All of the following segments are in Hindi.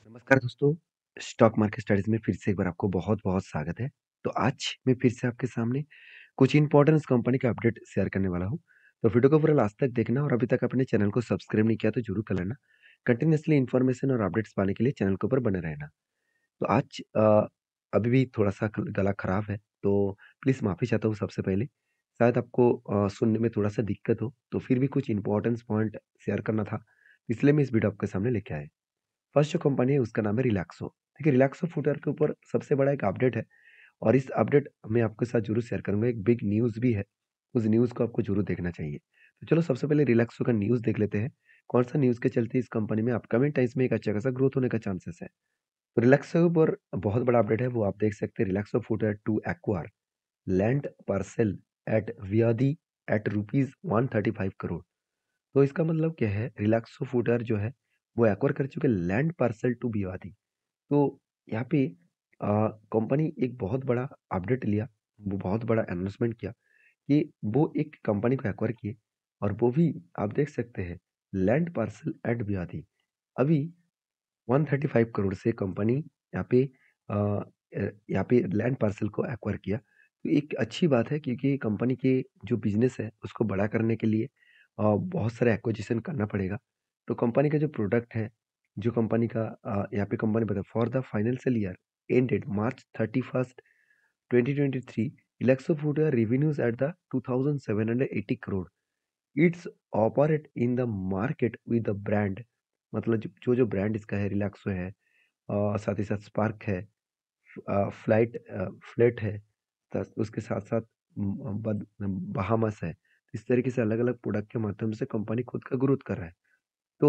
नमस्कार दोस्तों, स्टॉक मार्केट स्टडीज़ में फिर से एक बार आपको बहुत-बहुत स्वागत है। तो आज मैं फिर से आपके सामने कुछ इम्पोर्टेंस कंपनी का अपडेट शेयर करने वाला हूँ। तो वीडियो को पूरा लास्ट तक देखना और अभी तक अपने चैनल को सब्सक्राइब नहीं किया तो ज़रूर कर लेना। कंटिन्यूअसली इन्फॉर्मेशन और अपडेट्स पाने के लिए चैनल के ऊपर बने रहना। तो आज अभी भी थोड़ा-सा गला खराब है, तो प्लीज़ माफ़ी चाहता हूँ सबसे पहले। शायद आपको सुनने में थोड़ा-सा दिक्कत हो, तो फिर भी कुछ इम्पोर्टेंस पॉइंट शेयर करना था, इसलिए मैं इस वीडियो आपके सामने लेके आया। फर्स्ट जो कंपनी है उसका नाम है रिलैक्सो। देखिए रिलैक्सो फुटवियर के ऊपर सबसे बड़ा एक अपडेट है और इस अपडेट मैं आपके साथ ज़रूर शेयर करूँगा। एक बिग न्यूज़ भी है, उस न्यूज़ को आपको ज़रूर देखना चाहिए। तो चलो सबसे पहले रिलैक्सो का न्यूज़ देख लेते हैं। कौन-सा न्यूज़ के चलते इस कंपनी में अपकमिंग टाइम्स में एक अच्छा खासा ग्रोथ होने का चांसेस है। तो रिलैक्सो के ऊपर बहुत बड़ा अपडेट है, वो आप देख सकते हैं। Relaxo footwear to acquire land parcel at Viyadi at rupees 135 crore. तो इसका मतलब क्या है, रिलैक्सो फुटवियर जो है वो एक्वायर कर चुके लैंड पार्सल टू वियादी। तो यहाँ पे कंपनी एक बहुत बड़ा अपडेट लिया, वो बहुत बड़ा अनाउंसमेंट किया कि वो एक कंपनी को एक्वायर किए और वो भी आप देख सकते हैं लैंड पार्सल एट बियादी। अभी 135 करोड़ से कंपनी यहाँ पे लैंड पार्सल को एक्वायर किया। तो एक अच्छी बात है क्योंकि कंपनी के जो बिजनेस है उसको बड़ा करने के लिए बहुत सारे एक्विजिशन करना पड़ेगा। तो कंपनी का जो प्रोडक्ट है, जो कंपनी का यहाँ पे कंपनी बता for the financial year ended March 31st 2023 Relaxo Footwear revenues at the 2780 crore. It's operate in the market with the brand, मतलब जो ब्रांड इसका है रिलैक्सो है, साथ ही साथ स्पार्क है, फ्लैट है, उसके साथ साथ बहामस है। इस तरीके से अलग अलग प्रोडक्ट के माध्यम से कंपनी खुद का ग्रोथ कर रहा है। तो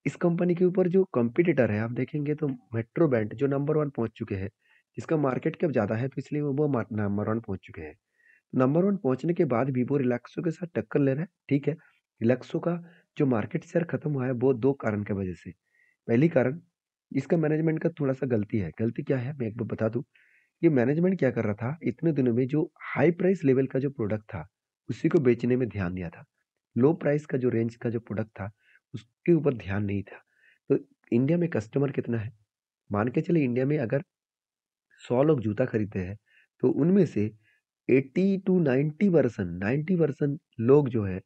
इस कंपनी के ऊपर जो कॉम्पिटिटर है आप देखेंगे तो मेट्रो बैंक जो नंबर वन पहुंच चुके हैं, जिसका मार्केट कैप ज्यादा है तो इसलिए वो नंबर वन पहुंच चुके हैं। नंबर वन पहुंचने के बाद भी वो रिलैक्सो के साथ टक्कर ले रहा है। ठीक है, रिलैक्सो का जो मार्केट शेयर खत्म हुआ है वो दो कारण की वजह से। पहली कारण, इसका मैनेजमेंट का थोड़ा सा गलती है। गलती क्या है मैं एक बार बता दूं। ये मैनेजमेंट क्या कर रहा था, इतने दिनों में जो हाई प्राइस लेवल का जो प्रोडक्ट था उसी को बेचने में ध्यान दिया था। लो प्राइस का जो रेंज का जो प्रोडक्ट था उसके ऊपर ध्यान नहीं था। तो इंडिया में कस्टमर कितना है, मान के चले इंडिया में अगर 100 लोग जूता खरीदते हैं तो उनमें से 80 टू 90% लोग जो है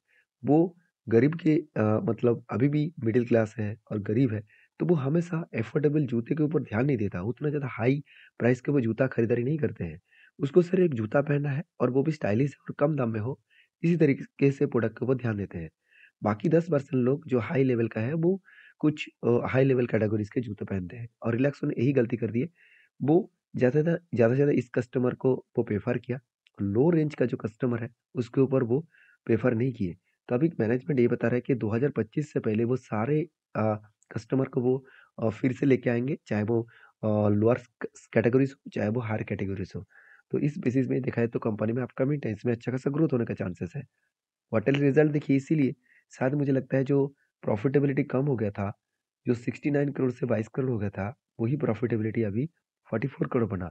वो गरीब के मतलब अभी भी मिडिल क्लास है और गरीब है। तो वो हमेशा एफोर्डेबल जूते के ऊपर ध्यान नहीं देता, उतना ज़्यादा हाई प्राइस के वो जूता खरीदारी नहीं करते हैं। उसको सिर्फ एक जूता पहनना है और वो भी स्टाइलिश और कम दाम में हो, इसी तरीके से प्रोडक्ट के ऊपर ध्यान देते हैं। बाकी 10% लोग जो हाई लेवल का है वो कुछ हाई लेवल कैटेगरीज के जूते पहनते हैं और रिलैक्सो ने यही गलती कर दी है। वो ज़्यादा से ज़्यादा इस कस्टमर को वो प्रेफ़र किया। लो रेंज का जो कस्टमर है, उसके ऊपर वो प्रेफ़र नहीं किए। तो अभी मैनेजमेंट ये बता रहा है कि 2025 से पहले वो सारे अ, कस्टमर को वो फिर से लेके आएँगे, चाहे वो लोअर कैटेगरीज़ हो, चाहे वो हायर कैटेगरीज़ हो। तो इस बेसिस में देखा जाए तो कंपनी में अपकमिंग टाइम्स में अच्छा खासा ग्रोथ होने का चांसेस है। क्वार्टरली रिज़ल्ट देखिए इसीलिए शायद मुझे लगता है जो प्रॉफ़िटेबिलिटी कम हो गया था, जो 69 करोड़ से 22 करोड़ हो गया था, वही प्रॉफ़िटेबिलिटी अभी 44 करोड़ बना।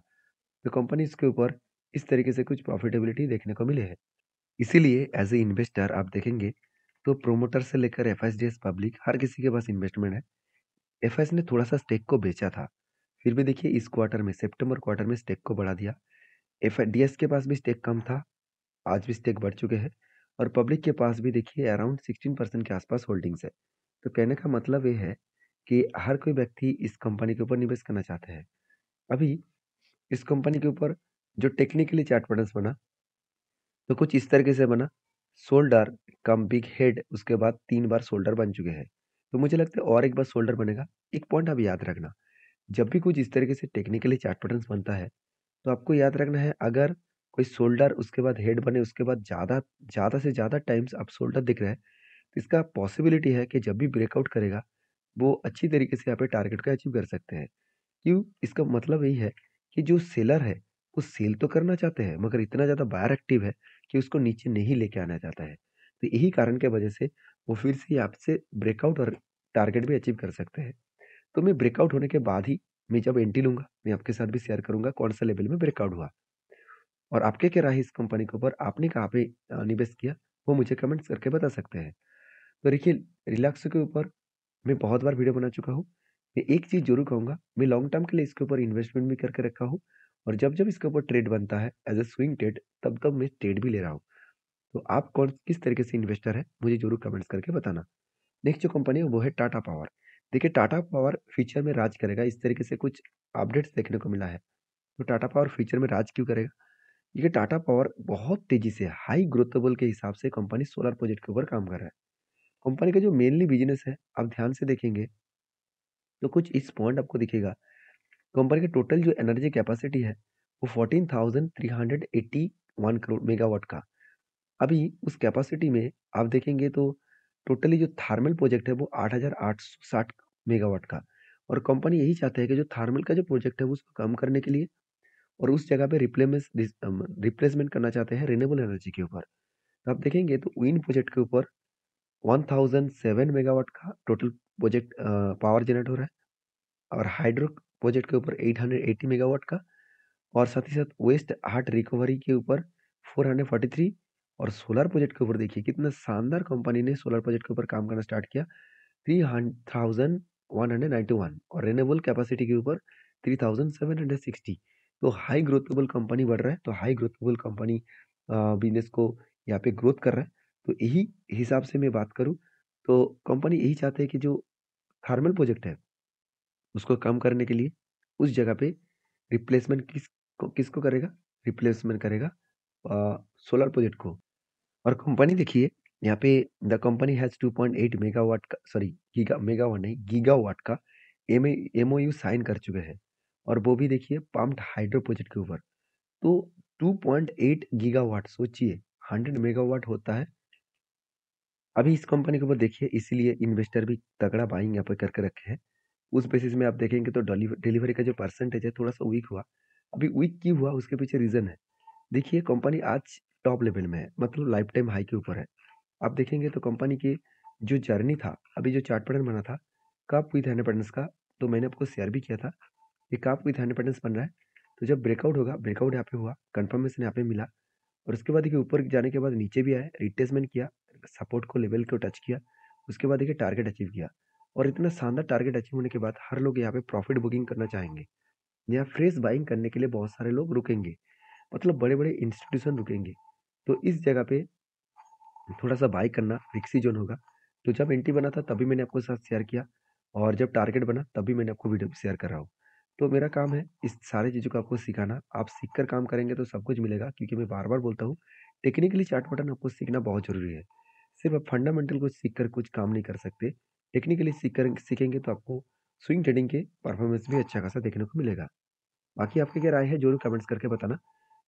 तो कंपनीज़ के ऊपर इस तरीके से कुछ प्रॉफ़िटेबिलिटी देखने को मिले हैं। इसीलिए एज़ ए इन्वेस्टर आप देखेंगे तो प्रोमोटर से लेकर एफआईएसडीएस पब्लिक हर किसी के पास इन्वेस्टमेंट है। एफआईएस ने थोड़ा-सा स्टेक को बेचा था। फिर भी देखिए इस क्वार्टर में सितंबर क्वार्टर में स्टेक को बढ़ा दिया। एफआईडीएस के पास भी स्टेक कम था, आज भी स्टेक बढ़ चुके हैं और पब्लिक के पास भी देखिए अराउंड 16% के आसपास होल्डिंग्स है। तो कहने का मतलब ये है कि हर कोई व्यक्ति इस कंपनी के ऊपर निवेश करना चाहते हैं। अभी इस कंपनी के ऊपर जो टेक्निकली चार्ट पैटर्न्स बना, तो कुछ इस तरीके से बना, शोल्डर कम बिग हेड, उसके बाद 3 बार शोल्डर बन चुके हैं। तो मुझे लगता है और एक बार शोल्डर बनेगा। एक पॉइंट आप याद रखना, जब भी कुछ इस तरीके से टेक्निकली चार्ट पैटर्न्स बनता है, तो आपको याद रखना है अगर कोई शोल्डर उसके बाद हेड बने, उसके बाद ज़्यादा ज़्यादा से ज़्यादा टाइम्स आप शोल्डर दिख रहा है, तो इसका पॉसिबिलिटी है कि जब भी ब्रेकआउट करेगा, वो अच्छी तरीके से यहाँ पे टारगेट को अचीव कर सकते हैं। क्यों? इसका मतलब यही है कि जो सेलर है, वो सेल तो करना चाहते हैं, मगर इतना ज़्यादा बायर एक्टिव है कि उसको नीचे नहीं लेके आना चाहता है। तो यही कारण की वजह से वो फिर से आपसे ब्रेकआउट और टारगेट भी अचीव कर सकते हैं। तो मैं ब्रेकआउट होने के बाद ही मैं जब एंट्री लूँगा, मैं आपके साथ भी शेयर करूँगा कौन-सा लेवल में ब्रेकआउट हुआ। और आपके क्या राय है इस कंपनी के ऊपर? आपने कहाँ पे निवेश किया? वो मुझे कमेंट्स करके बता सकते हैं। तो देखिए, रिलैक्सो के ऊपर मैं बहुत बार वीडियो बना चुका हूँ। मैं एक चीज़ ज़रूर कहूँगा, मैं लॉन्ग टर्म के लिए इसके ऊपर इन्वेस्टमेंट भी करके रखा हूँ और जब-जब इसके ऊपर ट्रेड बनता है एज़ अ स्विंग ट्रेड तब-तब मैं ट्रेड भी ले रहा हूँ। तो आप कौन किस तरीके से इन्वेस्टर हैं, मुझे ज़रूर कमेंट्स करके बताना। नेक्स्ट जो कंपनी है वो है टाटा पावर। देखिए टाटा पावर फ्यूचर में राज करेगा, इस तरीके से कुछ अपडेट्स देखने को मिला है। तो टाटा पावर फ्यूचर में राज क्यों करेगा? देखिए टाटा पावर बहुत तेज़ी से हाई ग्रोथेबल के हिसाब से कंपनी सोलर प्रोजेक्ट के ऊपर काम कर रहा है। कंपनी का जो मेनली बिज़नेस है, आप ध्यान से देखेंगे तो कुछ इस पॉइंट आपको दिखेगा। कंपनी का टोटल जो एनर्जी कैपेसिटी है, वो 14,381 करोड़ मेगावाट का। अभी उस कैपेसिटी में आप देखेंगे तो टोटली जो थर्मल प्रोजेक्ट है वो 8,860 मेगावाट का और कंपनी यही चाहते हैं कि जो थर्मल का जो प्रोजेक्ट है वो उसको कम करने के लिए और उस जगह पे रिप्लेसमेंट करना चाहते हैं रिन्यूएबल एनर्जी के ऊपर। तो आप देखेंगे तो विंड प्रोजेक्ट के ऊपर 1007 मेगावाट का टोटल प्रोजेक्ट पावर जनरेट हो रहा है और हाइड्रो प्रोजेक्ट के ऊपर 880 मेगावाट का और साथ ही साथ वेस्ट हार्ट रिकवरी के ऊपर 443 और सोलर प्रोजेक्ट के ऊपर देखिए कितना शानदार कंपनी ने सोलर प्रोजेक्ट के ऊपर काम करना स्टार्ट किया 3,191 और रिन्यूएबल कैपेसिटी के ऊपर 3,760। तो हाई ग्रोथेबल कंपनी बढ़ रहा है, तो हाई ग्रोथेबल कंपनी बिजनेस को यहाँ पे ग्रोथ कर रहा है। तो यही हिसाब से मैं बात करूँ तो कंपनी यही चाहते हैं कि जो थर्मल प्रोजेक्ट है उसको कम करने के लिए उस जगह पे रिप्लेसमेंट किसको करेगा? रिप्लेसमेंट करेगा सोलर प्रोजेक्ट को। और कंपनी देखिए यहाँ पे द कंपनी हैज़ 2.8 मेगावाट का सॉरी गीगा मेगावाट नहीं गीगावाट का एमओयू साइन कर चुके हैं और वो भी देखिए पम्प्ड हाइड्रो प्रोजेक्ट के ऊपर। तो 2.8 गीगावाट सोचिए 100 मेगावाट होता है। अभी इस कंपनी के ऊपर देखिए इसीलिए इन्वेस्टर भी तगड़ा बाइंग यहाँ पे करके रखे हैं। उस बेसिस में आप देखेंगे तो डिलीवरी का जो परसेंटेज है थोड़ा-सा वीक हुआ। अभी वीक क्यों हुआ उसके पीछे रीज़न है। देखिए कंपनी आज टॉप लेवल में है, मतलब लाइफ टाइम हाई के ऊपर है। आप देखेंगे तो कंपनी की जो जर्नी था, अभी जो चार्ट पैटर्न बना था, कप विथ इंडिपेंडेंस का, तो मैंने आपको शेयर भी किया था। ये कप विथ इंडिपेंडेंस बन रहा है, तो जब ब्रेकआउट होगा, ब्रेकआउट यहाँ पे हुआ, कंफर्मेशन यहाँ पे मिला और उसके बाद देखिए ऊपर जाने के बाद नीचे भी आया, रिट्रेसमेंट किया, सपोर्ट को लेवल को टच किया, उसके बाद देखिए टारगेट अचीव किया और इतना शानदार टारगेट अचीव होने के बाद हर लोग यहाँ पे प्रॉफिट बुकिंग करना चाहेंगे। यहाँ फ्रेश बाइंग करने के लिए बहुत सारे लोग रुकेंगे, मतलब बड़े-बड़े इंस्टीट्यूशन रुकेंगे। तो इस जगह पे थोड़ा-सा बाय करना रिस्की ज़ोन होगा। तो जब एंट्री बना था तभी मैंने आपके साथ शेयर किया और जब टारगेट बना तभी मैंने आपको वीडियो शेयर कर रहा हूँ। तो मेरा काम है इस सारी चीज़ों को आपको सिखाना। आप सीख कर काम करेंगे तो सब कुछ मिलेगा क्योंकि मैं बार-बार बोलता हूँ, टेक्निकली चार्ट पैटर्न आपको सीखना बहुत ज़रूरी है। सिर्फ आप फंडामेंटल को सीख कर कुछ काम नहीं कर सकते। टेक्निकली सीखेंगे तो आपको स्विंग ट्रेडिंग के परफॉर्मेंस भी अच्छा खासा देखने को मिलेगा। बाकी आपकी क्या राय है ज़रूर कमेंट्स करके बताना।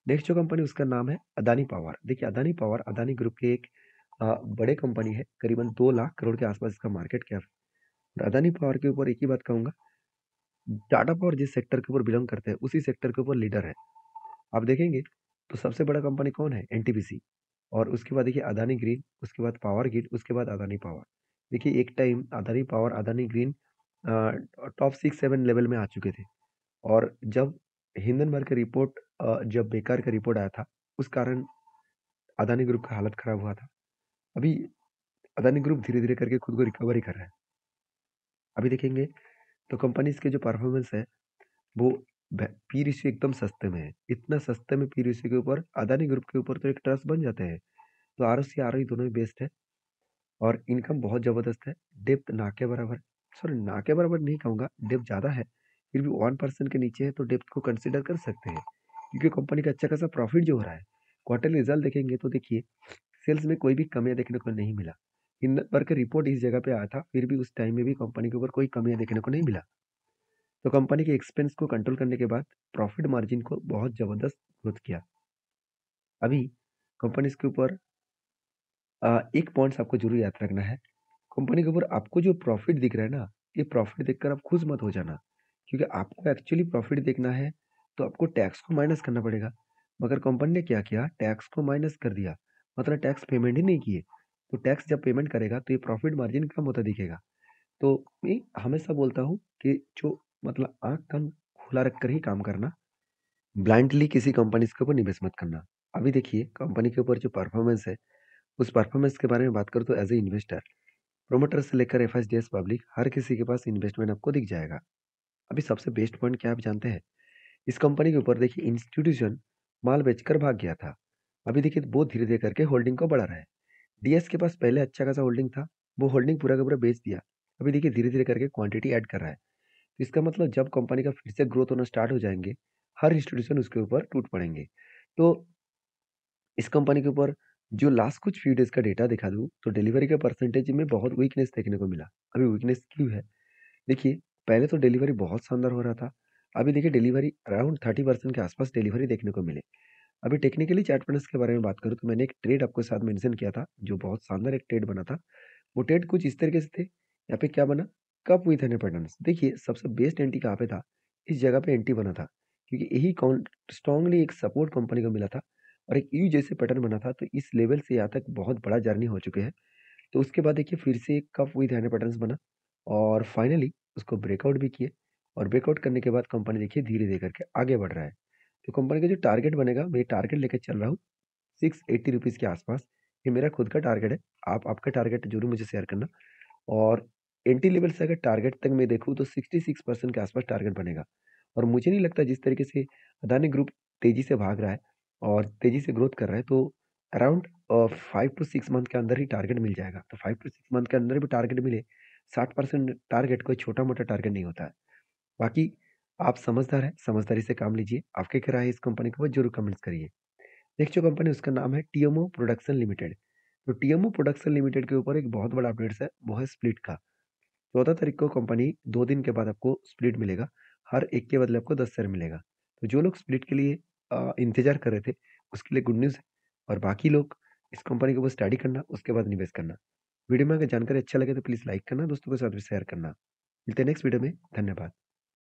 नेक्स्ट जो कंपनी उसका नाम है अदानी पावर। देखिए अदानी पावर अदानी ग्रुप के एक बड़े कंपनी है, करीबन 2 लाख करोड़ के आसपास इसका मार्केट कैप है। और अदानी पावर के ऊपर एक ही बात कहूँगा, टाटा पावर जिस सेक्टर के ऊपर बिलॉन्ग करते हैं, उसी सेक्टर के ऊपर लीडर है। आप देखेंगे तो सबसे बड़ा कंपनी कौन है? एनटीपीसी और उसके बाद देखिए अदानी ग्रीन, उसके बाद पावर ग्रिड, उसके बाद अदानी पावर। देखिए एक time Adani power, Adani green top 6-7 level में आ चुके थे और जब हिंडनबर्ग का रिपोर्ट जब बेकार का रिपोर्ट आया था, उस कारण अदानी ग्रुप का हालत खराब हुआ था। अभी अदानी ग्रुप धीरे-धीरे करके खुद को रिकवरी कर रहा है। अभी देखेंगे तो कंपनीज़ के जो परफॉर्मेंस है वो पी रेशियो एकदम सस्ते में है। इतना सस्ते में पी रेशियो के ऊपर अदानी ग्रुप के ऊपर तो एक ट्रस्ट बन जाते हैं। तो आरओसी आरओई दोनों ही बेस्ट है और इनकम बहुत ज़बरदस्त है। डेप्थ ना के बराबर सॉरी ना के बराबर नहीं कहूँगा, डेप्थ ज़्यादा है। फिर भी 1% के नीचे है तो डेप्थ को कंसीडर कर सकते हैं। क्योंकि कंपनी का अच्छा खासा प्रॉफिट जो हो रहा है। क्वार्टरली रिजल्ट देखेंगे तो देखिए सेल्स में कोई भी कमियाँ देखने को नहीं मिला। हिंडनबर्ग का रिपोर्ट इस जगह पे आया था, फिर भी उस टाइम में भी कंपनी के ऊपर कोई कमियाँ देखने को नहीं मिला। तो कंपनी के एक्सपेंस को कंट्रोल करने के बाद प्रॉफिट मार्जिन को बहुत ज़बरदस्त ग्रोथ किया। अभी कंपनीज़ के ऊपर एक पॉइंट्स आपको ज़रूर याद रखना है। कंपनी के ऊपर आपको जो प्रॉफिट दिख रहा है ना, ये प्रॉफिट देखकर आप खुश मत हो जाना। क्योंकि आपको एक्चुअली प्रॉफिट देखना है, तो आपको टैक्स को माइनस करना पड़ेगा। मगर कंपनी ने क्या किया, टैक्स को माइनस कर दिया। मतलब टैक्स पेमेंट ही नहीं किए। तो टैक्स जब पेमेंट करेगा, तो ये प्रॉफिट मार्जिन कम होता दिखेगा। तो मैं हमेशा बोलता हूँ कि जो मतलब आँख कान खुला रखकर ही काम करना, ब्लाइंडली किसी कंपनीज़ के ऊपर निवेश मत करना। अभी देखिए कंपनी के ऊपर जो परफॉर्मेंस है, उस परफॉर्मेंस के बारे में बात करूँ तो एज़ अ इन्वेस्टर प्रोमोटर से लेकर एफआईडीएस पब्लिक हर किसी के पास इन्वेस्टमेंट आपको दिख जाएगा। अभी सबसे बेस्ट पॉइंट क्या आप जानते हैं? इस कंपनी के ऊपर देखिए इंस्टीट्यूशन माल बेचकर भाग गया था। अभी देखिए वो धीरे-धीरे करके होल्डिंग को बढ़ा रहा है। डीएस के पास पहले अच्छा खासा होल्डिंग था, वो होल्डिंग पूरा का पूरा बेच दिया। अभी देखिए धीरे-धीरे करके क्वांटिटी ऐड कर रहा है। तो इसका मतलब जब कंपनी का फिर से ग्रोथ होना स्टार्ट हो जाएँगे, हर इंस्टीट्यूशन उसके ऊपर टूट पड़ेंगे। तो इस कंपनी के ऊपर जो लास्ट कुछ फ्यू डेज़ का डेटा दिखा दूँ, तो डिलीवरी के परसेंटेज में बहुत वीकनेस देखने को मिला। अभी वीकनेस क्यों है? देखिए, पहले तो डिलीवरी बहुत शानदार हो रहा था। अभी देखिए डिलीवरी अराउंड 30% के आसपास डिलीवरी देखने को मिले। अभी टेक्निकली चार्ट पैटर्न्स के बारे में बात करूँ तो मैंने एक ट्रेड आपके साथ मेंशन किया था, जो बहुत शानदार एक ट्रेड बना था। वो ट्रेड कुछ इस तरीके से थे, यहाँ पे क्या बना, कप विथ एन पैटर्न्स। देखिए सबसे बेस्ट एंट्री कहाँ पे था, इस जगह पे एंट्री बना था, क्योंकि यही कौन स्ट्रांगली एक सपोर्ट कंपनी को मिला था और एक यू जैसे पैटर्न बना था, तो इस लेवल से यहाँ तक बहुत बड़ा जर्नी हो चुके हैं। तो उसके बाद देखिए फिर से एक कप विद हैंड पैटर्न्स बना और फाइनली उसको ब्रेकआउट भी किए और ब्रेकआउट करने के बाद कंपनी देखिए धीरे-धीरे करके आगे बढ़ रहा है। तो कंपनी का जो टारगेट बनेगा, मैं टारगेट लेके चल रहा हूँ ₹680 के आसपास। ये मेरा खुद का टारगेट है। आप आपका टारगेट ज़रूर मुझे शेयर करना और एंट्री लेवल से अगर टारगेट तक मैं देखूँ तो 66% के आसपास टारगेट बनेगा और मुझे नहीं लगता जिस तरीके से अदानी ग्रुप तेज़ी से भाग रहा है और तेज़ी से ग्रोथ कर रहा है, तो अराउंड 5 टू 6 मंथ के अंदर ही टारगेट मिल जाएगा। तो 5 टू 6 मंथ के अंदर भी टारगेट मिले, 60% टारगेट कोई छोटा-मोटा टारगेट नहीं होता है। बाकी आप समझदार हैं, समझदारी से काम लीजिए। आपकी क्या राय है इस कंपनी के ऊपर ज़रूर कमेंट्स करिए। नेक्स्ट जो कंपनी है उसका नाम है टीएमओ प्रोडक्शन लिमिटेड। तो टीएमओ प्रोडक्शन लिमिटेड के ऊपर एक बहुत बड़ा अपडेट्स है, वो है स्प्लिट का। 14 तारीख को कंपनी 2 दिन के बाद आपको स्प्लिट मिलेगा। हर एक के बदले आपको 10 शेयर मिलेगा। तो जो लोग स्प्लिट के लिए इंतज़ार कर रहे थे, उसके लिए गुड न्यूज़ है और बाकी लोग इस कंपनी के ऊपर स्टडी करना, उसके बाद निवेश करना। वीडियो में अगर जानकारी अच्छा लगे तो प्लीज़ लाइक करना, दोस्तों के साथ भी शेयर करना। मिलते हैं नेक्स्ट वीडियो में। धन्यवाद।